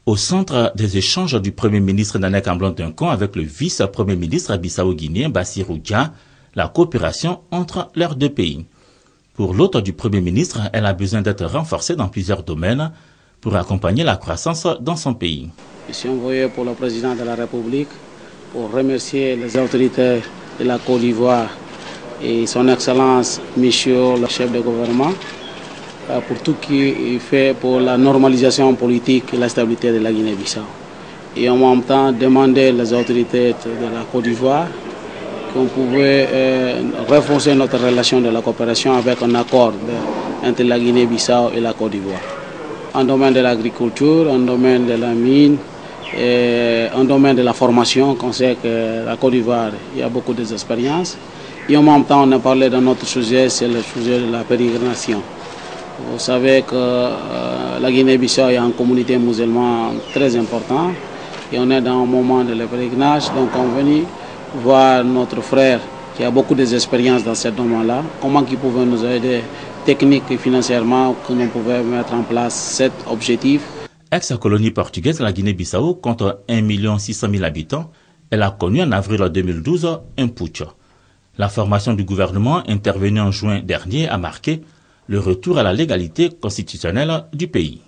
Au centre des échanges du Premier ministre Nanek Amblan-Duncan avec le vice-premier ministre bissau-guinéen Bassirou Dia, la coopération entre leurs deux pays. Pour l'hôte du Premier ministre, elle a besoin d'être renforcée dans plusieurs domaines pour accompagner la croissance dans son pays. Je suis envoyé pour le président de la République pour remercier les autorités de la Côte d'Ivoire et son Excellence, Monsieur le chef de gouvernement, pour tout ce qu'il fait pour la normalisation politique et la stabilité de la Guinée-Bissau. Et en même temps, demander aux autorités de la Côte d'Ivoire qu'on pouvait renforcer notre relation de la coopération avec un accord entre la Guinée-Bissau et la Côte d'Ivoire. En domaine de l'agriculture, en domaine de la mine, et en domaine de la formation, on sait que la Côte d'Ivoire, il y a beaucoup d'expériences. Et en même temps, on a parlé d'un autre sujet, c'est le sujet de la pérégrination. Vous savez que la Guinée-Bissau est une communauté musulmane très importante et on est dans un moment de pèlerinage, donc on est venu voir notre frère qui a beaucoup d'expérience dans ce domaine-là, comment il pouvait nous aider techniquement et financièrement, que nous pouvions mettre en place cet objectif. Ex-colonie portugaise, la Guinée-Bissau compte 1 600 000 habitants. Elle a connu en avril 2012 un putsch. La formation du gouvernement intervenue en juin dernier a marqué le retour à la légalité constitutionnelle du pays.